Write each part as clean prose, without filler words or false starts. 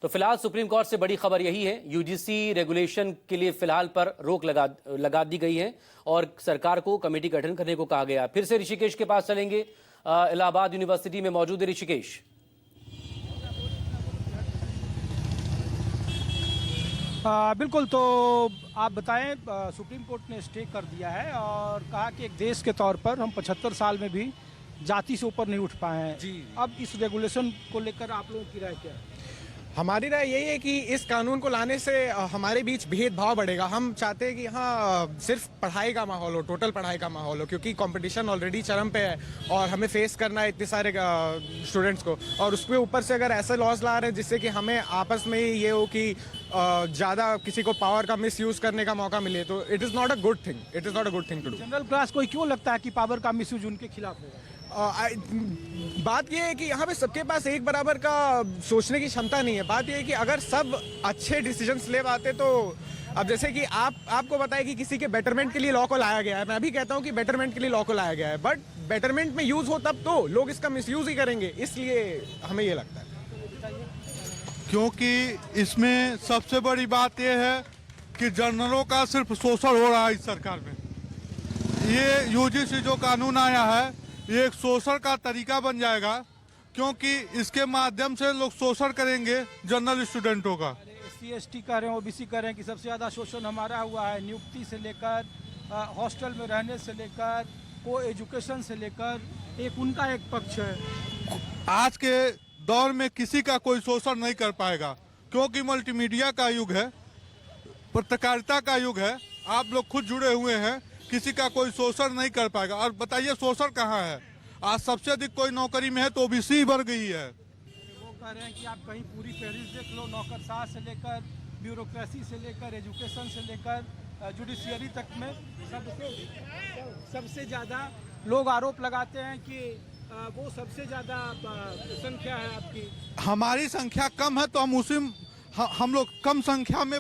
तो फिलहाल supreme court से बड़ी खबर यही है, यूजीसी रेगुलेशन के लिए फिलहाल पर रोक लगा दी गई है और सरकार को कमेटी गठन करने को कहा गया। फिर से ऋषिकेश के पास चलेंगे, इलाहाबाद यूनिवर्सिटी में मौजूद है ऋषिकेश। बिल्कुल, तो आप बताएं, सुप्रीम कोर्ट ने स्टे कर दिया है और कहा कि एक देश के तौर पर हम 75 साल में भी जाति से ऊपर नहीं उठ पाए हैं जी। अब इस रेगुलेशन को लेकर आप लोगों की राय क्या है? हमारी राय यही है कि इस कानून को लाने से हमारे बीच भेदभाव बढ़ेगा। हम चाहते हैं कि यहाँ सिर्फ पढ़ाई का माहौल हो, टोटल पढ़ाई का माहौल हो, क्योंकि कंपटीशन ऑलरेडी चरम पे है और हमें फेस करना है इतने सारे स्टूडेंट्स को, और उसके ऊपर से अगर ऐसे लॉज ला रहे हैं जिससे कि हमें आपस में ही ये हो कि ज़्यादा किसी को पावर का मिसयूज करने का मौका मिले, तो it is not a good thing, it is not a good thing to do. General class को क्यों लगता है कि पावर का मिसयूज उनके खिलाफ होगा? बात यह है कि यहाँ पे सबके पास एक बराबर का सोचने की क्षमता नहीं है। बात यह है कि अगर सब अच्छे डिसीजंस ले पाते तो, अब जैसे कि आपको बताया कि किसी के बेटरमेंट के लिए लॉ को लाया गया है, मैं भी कहता हूँ कि बेटरमेंट के लिए लॉ को लाया गया है, बट बेटरमेंट में यूज हो तब तो लोग इसका मिसयूज ही करेंगे, इसलिए हमें ये लगता है। क्योंकि इसमें सबसे बड़ी बात यह है कि जनरलों का सिर्फ शोषण हो रहा है इस सरकार में। ये यूजीसी जो कानून आया है ये एक शोषण का तरीका बन जाएगा, क्योंकि इसके माध्यम से लोग शोषण करेंगे जनरल स्टूडेंटों का। SC ST कह रहे हैं, OBC कह रहे हैं कि सबसे ज़्यादा शोषण हमारा हुआ है, नियुक्ति से लेकर हॉस्टल में रहने से लेकर को एजुकेशन से लेकर, एक उनका एक पक्ष है। आज के दौर में किसी का कोई शोषण नहीं कर पाएगा, क्योंकि मल्टीमीडिया का युग है, पत्रकारिता का युग है, आप लोग खुद जुड़े हुए हैं, किसी का कोई शोषण नहीं कर पाएगा। और बताइए शोषण कहाँ है? आज सबसे अधिक कोई नौकरी में है तो ओबीसी बढ़ गई है। वो कह रहे हैं कि आप कहीं पूरी फहरिस्त देख लो, नौकरशाह से लेकर ब्यूरोक्रेसी से लेकर एजुकेशन से लेकर जुडिशियरी तक में सबसे ज़्यादा लोग आरोप लगाते हैं कि वो सबसे ज़्यादा संख्या है आपकी। हमारी संख्या कम है तो हम लोग कम संख्या में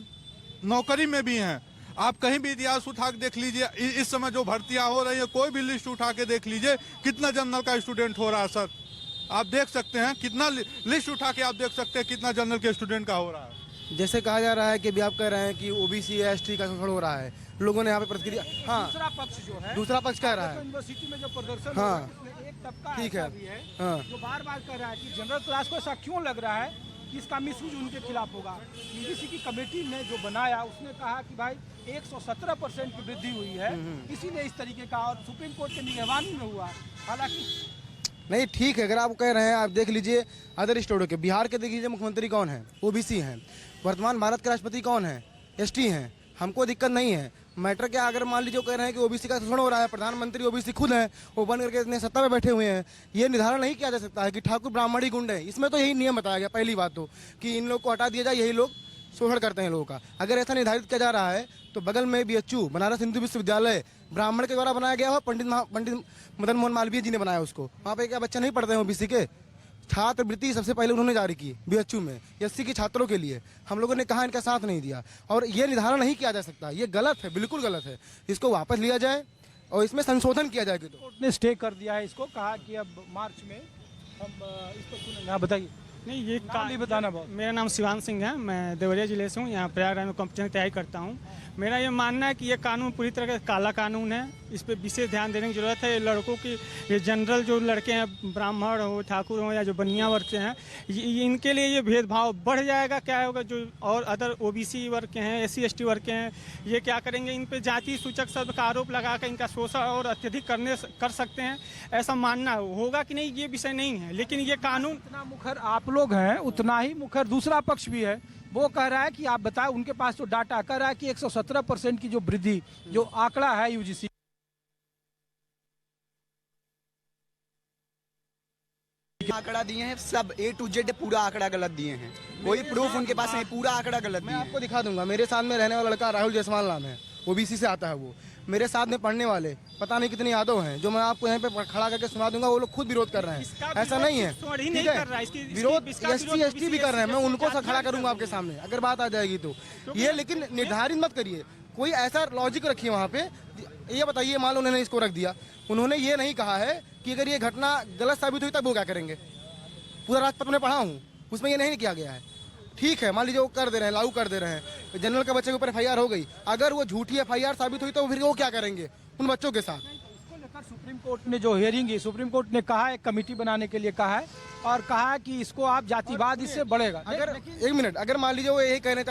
नौकरी में भी हैं। आप कहीं भी इतिहास उठा के देख लीजिए, इस समय जो भर्तियां हो रही है, कोई भी लिस्ट उठा के देख लीजिए, कितना जनरल का स्टूडेंट हो रहा है सर, आप देख सकते हैं। कितना लिस्ट उठा के आप देख सकते हैं कितना जनरल के स्टूडेंट का हो रहा है। जैसे कहा जा रहा है कि भी आप कह रहे हैं कि OBC ST का शोषण हो रहा है, लोगों ने यहाँ पे प्रतिक्रिया, हाँ दूसरा पक्ष जो है, दूसरा पक्ष कह रहा है यूनिवर्सिटी में जो प्रदर्शन हाँ, एक तबका ठीक है हाँ, जो बार बार कह रहा है कि जनरल क्लास को ऐसा क्यों लग रहा है कि इसका मिसयूज उनके खिलाफ होगा। यूजीसी की कमेटी ने जो बनाया उसने कहा कि भाई 117% की वृद्धि हुई है, इसीलिए इस तरीके का, और सुप्रीम कोर्ट के निगरानी में हुआ। हालांकि नहीं ठीक है, अगर आप कह रहे हैं, आप देख लीजिए अदर स्टेटों के, बिहार के देख लीजिए मुख्यमंत्री कौन है, OBC हैं, वर्तमान भारत के राष्ट्रपति कौन है, ST हैं, हमको दिक्कत नहीं है। मैटर क्या, अगर मान लीजिए कह रहे हैं कि OBC का शोषण हो रहा है, प्रधानमंत्री OBC खुद हैं, वो बन करके इतने सत्ता में बैठे हुए हैं, ये निर्धारण नहीं किया जा सकता है कि ठाकुर ब्राह्मणी गुंड है। इसमें तो यही नियम बताया गया पहली बात तो, कि इन लोग को हटा दिया जाए, यही लोग शोषण करते हैं लोगों का। अगर ऐसा निर्धारित किया जा रहा है तो बगल में BHU बनारस हिंदू विश्वविद्यालय ब्राह्मण के द्वारा बनाया गया हो, पंडित मदन मोहन मालवीय जी ने बनाया उसको, वहाँ पे क्या बच्चे नहीं पढ़ते हैं OBC के? छात्रवृत्ति सबसे पहले उन्होंने जारी की BHU में SC के छात्रों के लिए, हम लोगों ने कहा इनका साथ नहीं दिया, और ये निर्धारण नहीं किया जा सकता, ये गलत है, बिल्कुल गलत है। इसको वापस लिया जाए और इसमें संशोधन किया जाए। तो कोर्ट ने स्टे कर दिया है इसको, कहा कि अब मार्च में हम इसको सुनेंगे। आप बताइए। नहीं, ये नाम बताना बहुत। मेरा नाम शिवान सिंह है, मैं देवरिया जिले से हूँ, यहाँ प्रयागराज में कॉम्पिटिशन की तैयारी करता हूँ। मेरा ये मानना है कि ये कानून पूरी तरह का काला कानून है, इस पर विशेष ध्यान देने की जरूरत है। लड़कों की, ये जनरल जो लड़के हैं, ब्राह्मण हो, ठाकुर हो, या जो बनिया वर्ग के हैं, इनके लिए ये भेदभाव बढ़ जाएगा। क्या होगा, जो और अदर OBC वर्ग के हैं, SC ST वर्ग के हैं, ये क्या करेंगे, इन पर जाति सूचक शब्द का आरोप लगा कर इनका शोषण और अत्यधिक कर सकते हैं। ऐसा मानना होगा कि नहीं, ये विषय नहीं है, लेकिन ये कानून, इतना मुखर आप लोग हैं उतना ही मुखर दूसरा पक्ष भी है। वो कह रहा है कि आप बताएं, उनके पास तो डाटा कह रहा है कि 117% की जो वृद्धि, जो आंकड़ा है यूजीसी आंकड़ा दिए हैं, सब A to Z पूरा आंकड़ा गलत दिए हैं, कोई प्रूफ उनके पास नहीं, पूरा आंकड़ा गलत मैं दिए आपको दिखा दूंगा। मेरे साथ में रहने वाला लड़का राहुल जायसवाल नाम है, OBC से आता है वो। मेरे साथ में पढ़ने वाले पता नहीं कितने यादव हैं, जो मैं आपको यहाँ पे खड़ा करके सुना दूंगा, वो लोग खुद विरोध कर रहे हैं। ऐसा नहीं है, ठीक है, विरोध SC ST भी कर रहे हैं, मैं उनको खड़ा करूंगा आपके सामने अगर बात आ जाएगी तो। ये लेकिन निर्धारित मत करिए, कोई ऐसा लॉजिक रखिए वहाँ पे। ये बताइए, मान लो उन्होंने इसको रख दिया, उन्होंने ये नहीं कहा है कि अगर ये घटना गलत साबित हुई तब वो क्या करेंगे। पूरा राजपत्र में पढ़ा हूँ, उसमें ये नहीं किया गया है। ठीक है, मान लीजिए वो कर दे रहे हैं, लागू कर दे रहे हैं, जनरल के बच्चे के ऊपर FIR हो गई, अगर वो झूठी FIR साबित हुई तो फिर वो क्या करेंगे उन बच्चों के साथ? इसको लेकर सुप्रीम कोर्ट ने जो हियरिंग की, सुप्रीम कोर्ट ने कहा है, कमेटी बनाने के लिए कहा है और कहा है कि इसको आप जातिवाद इससे बढ़ेगा। अगर एक मिनट, अगर मान लीजिए वो यही कहने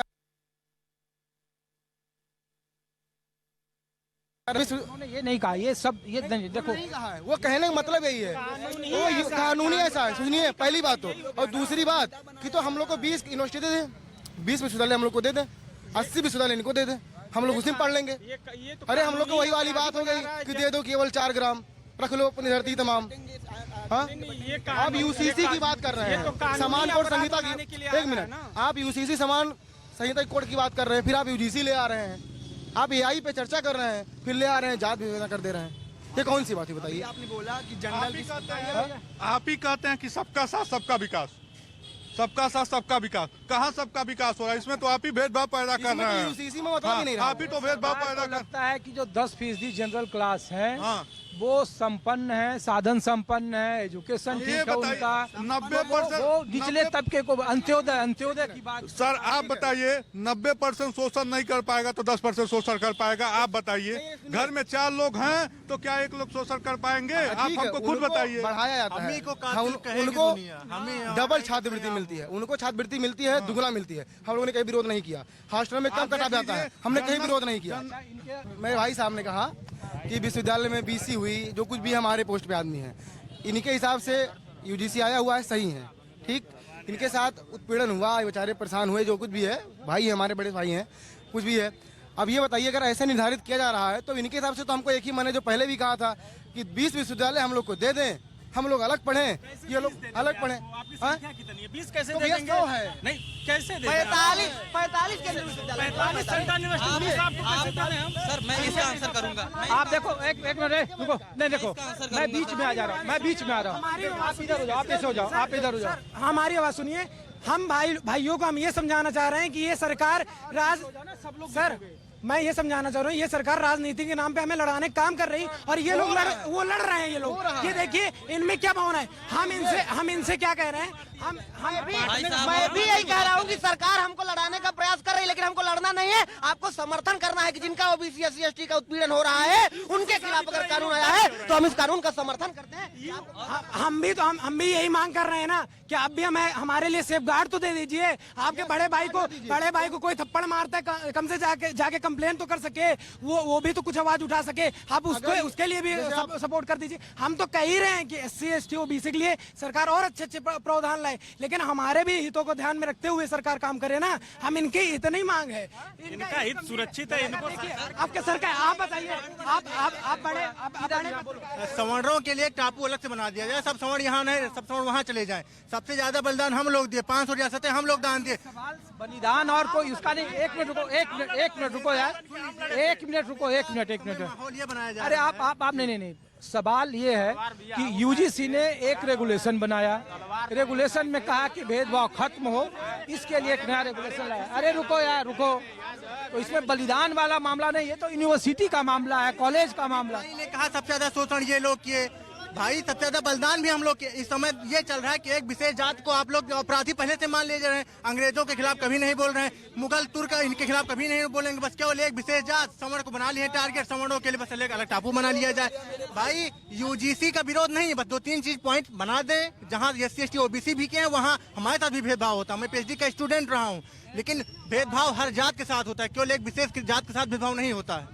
उन्होंने ये नहीं कहा, ये सब ये देखो नहीं कहा है, वो कहने का मतलब यही है, वो कानूनी ऐसा है। सुनिए, पहली बात तो, और दूसरी बात कि तो हम लोग को 20 यूनिवर्सिटी दे दें, 20 विश्वविद्यालय हम लोग को दे दें, 80 विश्वविद्यालय इनको दे दें, हम लोग उसी में पढ़ लेंगे। अरे हम लोग को वही वाली बात हो गई कि दे दो केवल 4 ग्राम, रख लो अपनी धरती तमाम। हाँ, आप UCC की बात कर रहे हैं, समान कोड संहिता की। एक मिनट, आप UCC समान संहिता कोड की बात कर रहे हैं, फिर आप UGC ले आ रहे हैं, आप AI पे चर्चा कर रहे हैं, फिर ले आ रहे हैं जात विवेचना कर दे रहे हैं। ये कौन सी बात है बताइए? आपने बोला कि जनरल आप ही कहते हैं कि सबका साथ सबका विकास, सबका साथ सबका विकास। कहाँ सबका विकास हो रहा है? इसमें तो आप ही भेदभाव पैदा कर रहे हैं। UCC में मतलब ही नहीं रहा। आप ही तो भेदभाव पैदा कर। लगता है कि जो 10% जनरल क्लास है हाँ। वो संपन्न है, साधन संपन्न है, एजुकेशन ठीक है उनका, 90% वो निचले तबके को अंत्योदय की बात। सर आप बताइए, 90% शोषण नहीं कर पाएगा तो 10% शोषण कर पाएगा? आप बताइए, घर में 4 लोग हैं तो क्या 1 लोग शोषण कर पाएंगे? आप हमको खुद बताइए। बढ़ाया जाता है, उनको डबल छात्रवृत्ति मिलती है, उनको छात्रवृत्ति मिलती है, दुगना मिलती है। हम लोगों ने कहीं विरोध नहीं किया। हॉस्टल में कम कटा जाता है, हमने कहीं विरोध नहीं किया। मेरे भाई साहब ने कहा कि विश्वविद्यालय में BC हुई, जो कुछ भी हमारे पोस्ट पे आदमी है, इनके हिसाब से UGC आया हुआ है, सही है, ठीक। इनके साथ उत्पीड़न हुआ, बेचारे परेशान हुए, जो कुछ भी है, भाई है, हमारे बड़े भाई हैं, कुछ भी है। अब ये बताइए, अगर ऐसे निर्धारित किया जा रहा है तो इनके हिसाब से तो हमको एक ही, मैंने जो पहले भी कहा था कि 20 विश्वविद्यालय हम लोग को दे दें, हम लोग अलग पढ़ें, ये लोग अलग पढ़ें। 20 कैसे तो दे भैया देंगे? 100 है। नहीं, कैसे दे 45 केंद्रीय विश्वविद्यालय। 45 सेंट्रल यूनिवर्सिटी आपको कैसे दे रहे हैं? सर मैं इसका आंसर करूंगा। आप देखो, एक मिनट रुको, नहीं देखो, मैं बीच में आ जा रहा हूँ, मैं बीच में आ रहा हूँ, आप इधर हो जाओ, आप ऐसे हो जाओ, आप इधर हो जाओ। हमारी आवाज सुनिए, हम भाइयों को हम ये समझाना चाह रहे हैं कि ये सरकार सर मैं ये समझाना चाह रहा हूँ, ये सरकार राजनीति के नाम पे हमें लड़ाने का काम कर रही और ये लोग लड़ रहे हैं। ये लोग, ये देखिए इनमें क्या भावना है। हम इनसे क्या कह रहे हैं? मैं भी यही कह रहा हूँ कि सरकार हमको लड़ाने का प्रयास कर रही है, लेकिन हमको लड़ना नहीं है, आपको समर्थन करना है कि जिनका OBC SC ST का उत्पीड़न हो रहा है उनके खिलाफ अगर कानून आया है तो हम इस कानून का समर्थन करते हैं। हम भी यही मांग कर रहे हैं ना कि आप भी हमें हमारे लिए सेफ गार्ड तो दे दीजिए। आपके बड़े भाई को कोई थप्पड़ मारता है, कम से जाके कंप्लेन तो कर सके, वो भी तो कुछ आवाज उठा सके। आप उसके लिए भी सपोर्ट कर दीजिए। हम तो कह ही रहे हैं कि SC ST OBC के लिए सरकार और अच्छे प्रावधान लाए, लेकिन हमारे भी हितों को ध्यान में रखते हुए सरकार काम करे ना। हम इनके हित नहीं मांग है, इनका हित सुरक्षित है। इनको आपके सरकार, आप बताइए, आप बड़े सवर्णों के लिए टापू अलग से बना दिया जाए। सब सवर्ण यहाँ नहीं, सब सवर्ण वहाँ चले जाएं। सबसे ज्यादा बलिदान हम लोग दिए, 500 रियासतें हम लोग दान दिए। बलिदान और कोई उसका नहीं। एक मिनट रुको यार, एक मिनट ये बनाया जाए। अरे आप नहीं, सवाल ये है कि UGC ने एक रेगुलेशन बनाया, रेगुलेशन में कहा कि भेदभाव खत्म हो, इसके लिए एक नया रेगुलेशन लाया। अरे रुको यार, रुको, तो इसमें बलिदान वाला मामला नहीं, ये तो यूनिवर्सिटी का मामला है, कॉलेज का मामला। ने कहा सबसे ज्यादा शोषण ये लोग किए, भाई सबसे ज्यादा बलिदान भी हम लोग के। इस समय ये चल रहा है कि एक विशेष जात को आप लोग अपराधी पहले से मान ले जा रहे हैं। अंग्रेजों के खिलाफ कभी नहीं बोल रहे हैं, मुगल तुर्क इनके खिलाफ कभी नहीं बोलेंगे। बस केवल एक विशेष जात सवर्ण को बना लिए टारगेट, सवर्णों के लिए बस अलग टापू बना लिया जाए। भाई UGC का विरोध नहीं है, बस 2-3 चीज पॉइंट बना दें। जहाँ SC ST OBC भी के हैं वहाँ हमारे साथ भी भेदभाव होता है। मैं PhD का स्टूडेंट रहा हूँ, लेकिन भेदभाव हर जात के साथ होता है, केवल एक विशेष जात के साथ भेदभाव नहीं होता है।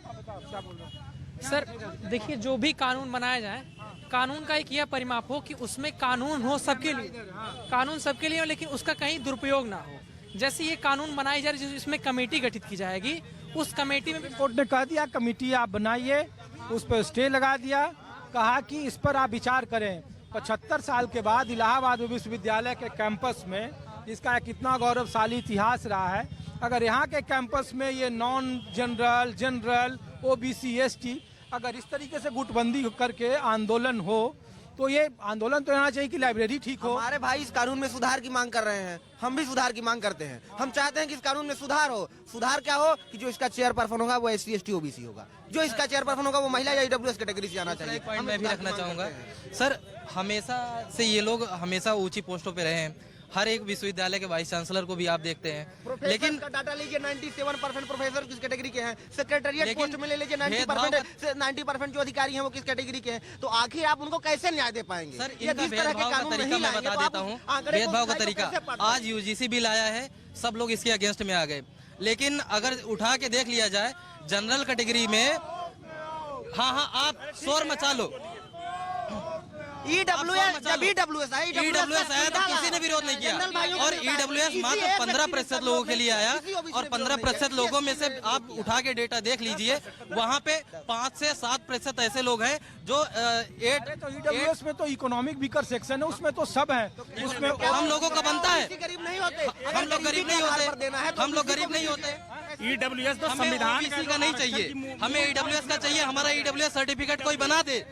सर देखिए, जो भी कानून बनाया जाए, कानून का एक यह परिमाप हो कि उसमें कानून हो सबके लिए, कानून सबके लिए हो, लेकिन उसका कहीं दुरुपयोग ना हो। जैसे ये कानून बनाई जा रही है, इसमें कमेटी गठित की जाएगी, उस कमेटी में कोर्ट ने कह दिया कमेटी आप बनाइए, उस पर स्टे लगा दिया, कहा कि इस पर आप विचार करें। 75 साल के बाद इलाहाबाद विश्वविद्यालय के कैंपस में इसका कितना गौरवशाली इतिहास रहा है। अगर यहाँ के कैंपस में ये नॉन जनरल OBC ST अगर इस तरीके से गुटबंदी करके आंदोलन हो, तो ये आंदोलन तो होना चाहिए कि लाइब्रेरी ठीक हो। हमारे भाई इस कानून में सुधार की मांग कर रहे हैं, हम भी सुधार की मांग करते हैं। हम चाहते हैं कि इस कानून में सुधार हो। सुधार क्या हो कि जो इसका चेयरपर्सन होगा वो SC ST OBC होगा, जो इसका चेयरपर्सन होगा वो महिला या EWS कैटेगरी से आना चाहिए। पॉइंट मैं भी रखना चाहूँगा सर, हमेशा से ये लोग हमेशा ऊंची पोस्टों पे रहे हैं हर एक विश्वविद्यालय के वाइस चांसलर को भी आप देखते हैं। लेकिन डाटा लीजिए 97% प्रोफेसर किस कैटेगरी के हैं, सेक्रेटरिएट पोस्ट में ले लीजिए 90% जो अधिकारी हैं वो किस कैटेगरी के हैं, तो आखिर आप उनको कैसे न्याय दे पाएंगे? सर, इनका भेदभाव का तरीका मैं बता देता हूँ। भेदभाव का तरीका, आज यूजीसी बिल आया है, सब लोग इसके अगेंस्ट में आ गए, लेकिन अगर उठा के देख लिया जाए जनरल कैटेगरी में, हाँ आप शोर मचा लो, ईडब्ल्यूएस आया तो किसी ने विरोध नहीं किया, और ईडब्ल्यूएस मात्र 15% लोगों के लिए आया, और 15% लोगों में से आप उठा के डेटा देख लीजिए, वहाँ पे 5 से 7% ऐसे लोग हैं जो ईडब्ल्यूएस में तो इकोनॉमिक वीकर सेक्शन है, उसमें तो सब है, उसमें हम लोगों का बनता है, गरीब नहीं होते, हम लोग गरीब नहीं होते, हम लोग गरीब नहीं होते। ईडब्ल्यूएस तो हमें ओबीसी का नहीं चाहिए, हमें ईडब्ल्यूएस का चाहिए। हमारा ईडब्ल्यूएस सर्टिफिकेट कोई बना दे,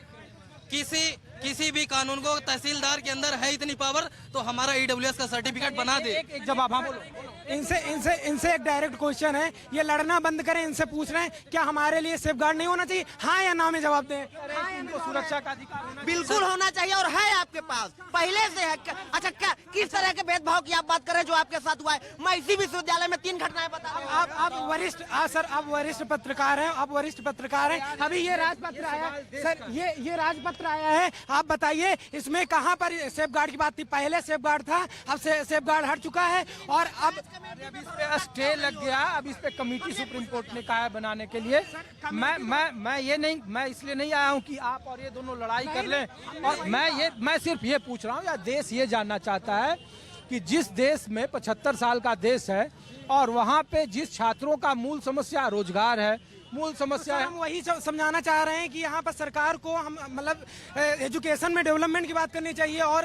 किसी भी कानून को, तहसीलदार के अंदर है इतनी पावर तो हमारा ईडब्ल्यूएस का सर्टिफिकेट बना दे। एक जवाब, हाँ बोलो। इनसे एक डायरेक्ट क्वेश्चन है, ये लड़ना बंद करें, इनसे पूछ रहे हैं क्या हमारे लिए सेफगार्ड नहीं होना चाहिए, हाँ या ना में जवाब दें। इनको सुरक्षा का अधिकार बिल्कुल होना चाहिए और है आपके पास पहले से है। अच्छा, क्या किस तरह के भेदभाव की आप बात कर रहे हैं जो आपके साथ हुआ है? मैं इसी विश्वविद्यालय में 3 घटनाएं बता रहा हूं। आप वरिष्ठ, सर आप वरिष्ठ पत्रकार हैं, आप वरिष्ठ पत्रकार हैं। अभी ये राजपत्र आया सर, ये राजपत्र आया है, आप बताइए इसमें कहाँ पर सेफगार्ड की बात थी? पहले सेफगार्ड था, अब सेफगार्ड हट चुका है, और अब इस पे स्टे लग गया। अब इस पे कमेटी सुप्रीम कोर्ट ने कहा है बनाने के लिए। मैं इसलिए नहीं आया हूँ कि आप और ये दोनों लड़ाई कर लें, और मैं सिर्फ ये पूछ रहा हूँ, या देश ये जानना चाहता है कि जिस देश में 75 साल का देश है और वहाँ पे जिस छात्रों का मूल समस्या रोजगार है, मूल समस्या है, हम वही समझाना चाह रहे हैं कि यहाँ पर सरकार को हम मतलब एजुकेशन में डेवलपमेंट की बात करनी चाहिए और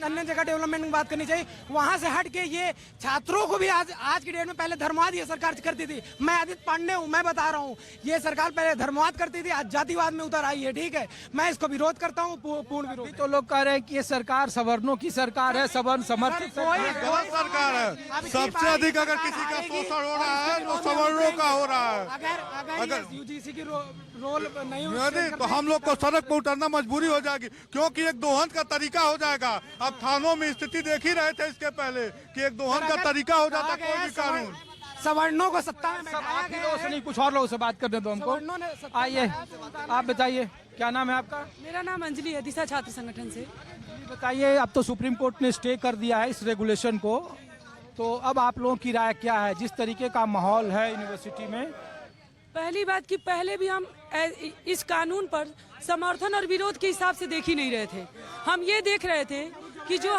अन्य जगह डेवलपमेंट की बात करनी चाहिए। वहाँ से हट के ये छात्रों को भी आज की डेट में, पहले धर्मवाद ये सरकार करती थी। मैं आदित्य पांडे हूँ, मैं बता रहा हूँ, ये सरकार पहले धर्मवाद करती थी, आज जातिवाद में उतर आई है। ठीक है, मैं इसको विरोध करता हूँ, पूर्ण विरोध। तो लोग कह रहे हैं कि ये सरकार सवर्णों की सरकार है, सवर्ण समर्थित सरकार है। सबसे अधिक अगर किसी का शोषण हो रहा है तो सवर्णों का हो रहा है। अगर यूजीसी की रोल नहीं तो हम लोग को सड़क पर उतरना मजबूरी हो जाएगी, क्योंकि एक दोहन का तरीका हो जाएगा। अब थानों में स्थिति देख ही रहे थे इसके पहले कि एक दोहन का तरीका हो जाता कोई भी कानून। सवर्णों को सत्ता में नहीं, कुछ और लोगों से बात करने दो हमको। आइए, आप बताइए क्या नाम है आपका? मेरा नाम अंजलि है, दिशा छात्र संगठन से। बताइए, अब तो सुप्रीम कोर्ट ने स्टे कर दिया है इस रेगुलेशन को, तो अब आप लोगों की राय क्या है? जिस तरीके का माहौल है यूनिवर्सिटी में, पहली बात कि पहले भी हम इस कानून पर समर्थन और विरोध के हिसाब से देख ही नहीं रहे थे। हम ये देख रहे थे कि जो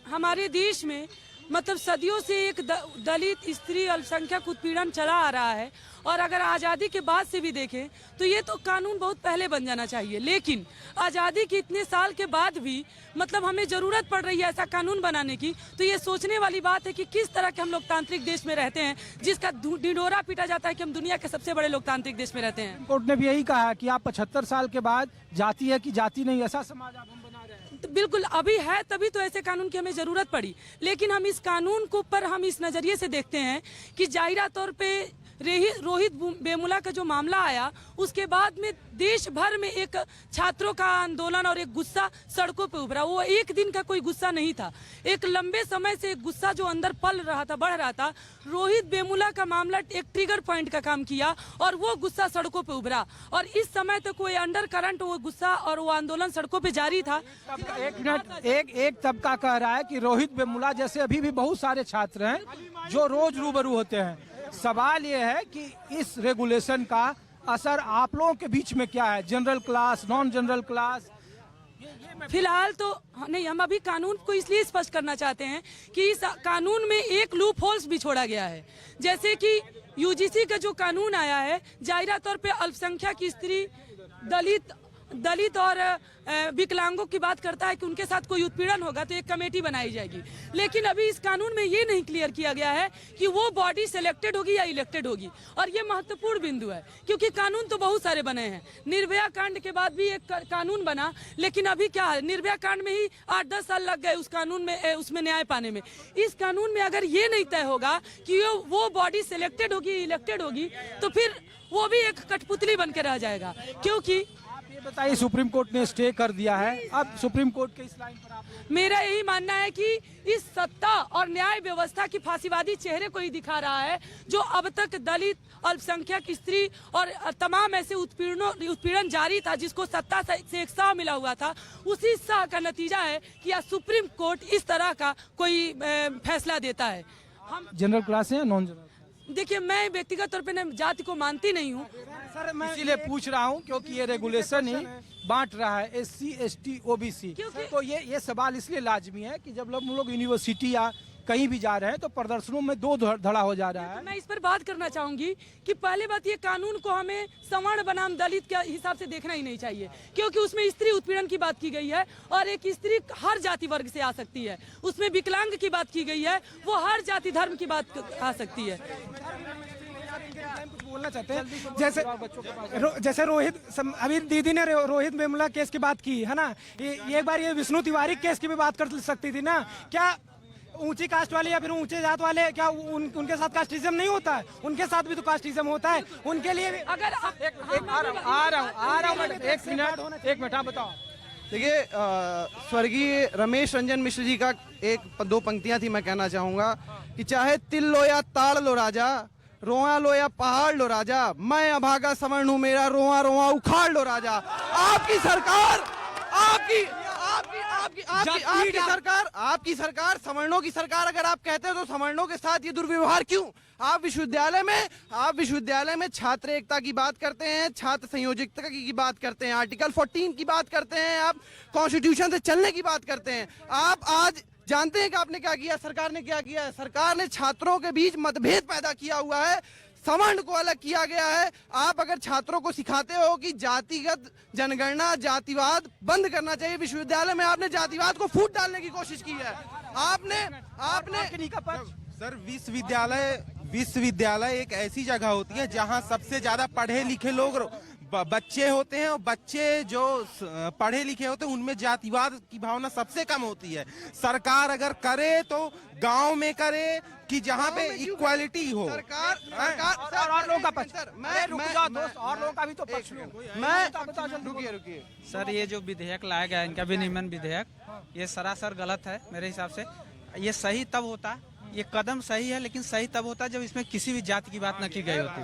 हमारे देश में मतलब सदियों से एक दलित, स्त्री, अल्पसंख्यक उत्पीड़न चला आ रहा है, और अगर आज़ादी के बाद से भी देखें तो ये तो कानून बहुत पहले बन जाना चाहिए। लेकिन आज़ादी के इतने साल के बाद भी मतलब हमें ज़रूरत पड़ रही है ऐसा कानून बनाने की, तो ये सोचने वाली बात है कि किस तरह के हम लोकतांत्रिक देश में रहते हैं जिसका ढिंढोरा पीटा जाता है कि हम दुनिया के सबसे बड़े लोकतांत्रिक देश में रहते हैं। कोर्ट ने भी यही कहा कि आप 75 साल के बाद जाति है कि जाति नहीं, ऐसा समाज आप हम बना रहे हैं। तो बिल्कुल अभी है, तभी तो ऐसे कानून की हमें जरूरत पड़ी। लेकिन हम इस कानून को पर हम इस नजरिए से देखते हैं कि जाहिरा तौर पे रोहित वेमुला का जो मामला आया, उसके बाद में देश भर में एक छात्रों का आंदोलन और एक गुस्सा सड़कों पे उभरा। वो एक दिन का कोई गुस्सा नहीं था, एक लंबे समय से एक गुस्सा जो अंदर पल रहा था, बढ़ रहा था। रोहित वेमुला का मामला एक ट्रिगर पॉइंट का काम किया और वो गुस्सा सड़कों पे उभरा, और इस समय तक कोई अंडर करंट वो गुस्सा और वो आंदोलन सड़कों पे जारी था। एक तबका कह रहा है कि रोहित वेमुला जैसे अभी भी बहुत सारे छात्र हैं जो रोज रूबरू होते हैं। सवाल ये है कि इस रेगुलेशन का असर आप लोगों के बीच में क्या है? General class, non general class? फिलहाल तो नहीं, हम अभी कानून को इसलिए स्पष्ट करना चाहते हैं कि इस कानून में एक लूप होल्स भी छोड़ा गया है। जैसे कि यूजीसी का जो कानून आया है, जाहिरा तौर पे अल्पसंख्यक स्त्री, दलित और विकलांगों की बात करता है कि उनके साथ कोई उत्पीड़न होगा तो एक कमेटी बनाई जाएगी। लेकिन अभी इस कानून में ये नहीं क्लियर किया गया है कि वो बॉडी सिलेक्टेड होगी या इलेक्टेड होगी, और ये महत्वपूर्ण बिंदु है क्योंकि कानून तो बहुत सारे बने हैं। निर्भया कांड के बाद भी एक कानून बना, लेकिन अभी क्या है, निर्भया कांड में ही 8-10 साल लग गए उस कानून में, उसमें न्याय पाने में। इस कानून में अगर ये नहीं तय होगा कि वो बॉडी सिलेक्टेड होगी, इलेक्टेड होगी, तो फिर वो भी एक कठपुतली बन के रह जाएगा। क्योंकि ये बताइए, सुप्रीम कोर्ट ने स्टे कर दिया है, अब सुप्रीम कोर्ट के इस लाइन पर आप मेरा यही मानना है कि इस सत्ता और न्याय व्यवस्था की फांसीवादी चेहरे को ही दिखा रहा है, जो अब तक दलित, अल्पसंख्यक, स्त्री और तमाम ऐसे उत्पीड़न जारी था, जिसको सत्ता से एक साह मिला हुआ था। उसी साह का नतीजा है कि आज सुप्रीम कोर्ट इस तरह का कोई फैसला देता है। हम जनरल क्लास है या नॉन जनरल? देखिए, मैं व्यक्तिगत तौर पे न जाति को मानती नहीं हूँ। सर, मैं इसीलिए पूछ रहा हूँ क्योंकि ये रेगुलेशन ही बांट रहा है SC, ST, OBC। तो ये सवाल इसलिए लाजमी है कि जब हम लोग यूनिवर्सिटी या कहीं भी जा रहे हैं तो प्रदर्शनों में दो धड़ा हो जा रहा है। मैं इस पर बात करना चाहूंगी कि पहले बात, ये कानून को हमें सवर्ण बनाम दलित के हिसाब से देखना ही नहीं चाहिए, क्योंकि उसमें स्त्री उत्पीड़न की बात की गई है और एक स्त्री हर जाति वर्ग से आ सकती है। उसमें विकलांग की बात की गई है, वो हर जाति धर्म की बात आ सकती है। कुछ बोलना चाहते हैं, जैसे रोहित, अभी दीदी ने रोहित वेमुला केस की बात की है ना, ये एक बार ये विष्णु तिवारी केस की भी बात कर सकती थी ना। क्या ऊंची कास्ट वाले या फिर ऊंचे जात वाले, क्या उनके साथ कास्टिज्म नहीं होता है? उनके साथ भी तो कास्टिज्म होता है, उनके लिए भी। अगर आ रहा हूँ एक मिनट आप बताओ। देखिए, स्वर्गीय रमेश रंजन मिश्र जी का दो पंक्तियां थी, मैं कहना चाहूंगा कि चाहे तिल लो या ताड़ लो राजा, रोआ लो या पहाड़ लो राजा, मैं अभागा सवर्ण हूं, मेरा रोआ रोआ उखाड़ लो राजा। आपकी सरकार, आपकी सरकार सवर्णों की सरकार अगर आप कहते हैं तो सवर्णों के साथ ये दुर्व्यवहार क्यों? आप विश्वविद्यालय में छात्र एकता की बात करते हैं, छात्र संयोजकता की बात करते हैं, आर्टिकल 14 की बात करते हैं, आप कॉन्स्टिट्यूशन से चलने की बात करते हैं। आप आज जानते हैं कि आपने क्या किया, सरकार ने क्या किया है? सरकार ने छात्रों के बीच मतभेद पैदा किया हुआ है, सवर्ण को अलग किया गया है। आप अगर छात्रों को सिखाते हो कि जातिगत जनगणना, जातिवाद बंद करना चाहिए विश्वविद्यालय में, आपने जातिवाद को फूट डालने की कोशिश की है। आपने सर, विश्वविद्यालय एक ऐसी जगह होती है जहां सबसे ज्यादा पढ़े लिखे लोग बच्चे होते हैं, और बच्चे जो पढ़े लिखे होते हैं उनमें जातिवाद की भावना सबसे कम होती है। सरकार अगर करे तो गांव में करे कि जहां पे इक्वालिटी हो। सरकार और लोगों का पक्ष, मैं रुक जाओ दोस्त, और लोगों का भी तो पक्ष लूं। रुकिए। सर, ये जो विधेयक लाया गया, इनका विनियमन विधेयक, ये सरासर गलत है मेरे हिसाब से। ये सही तब होता है, ये कदम सही है, लेकिन सही तब होता है जब इसमें किसी भी जाति की बात न की गई होती।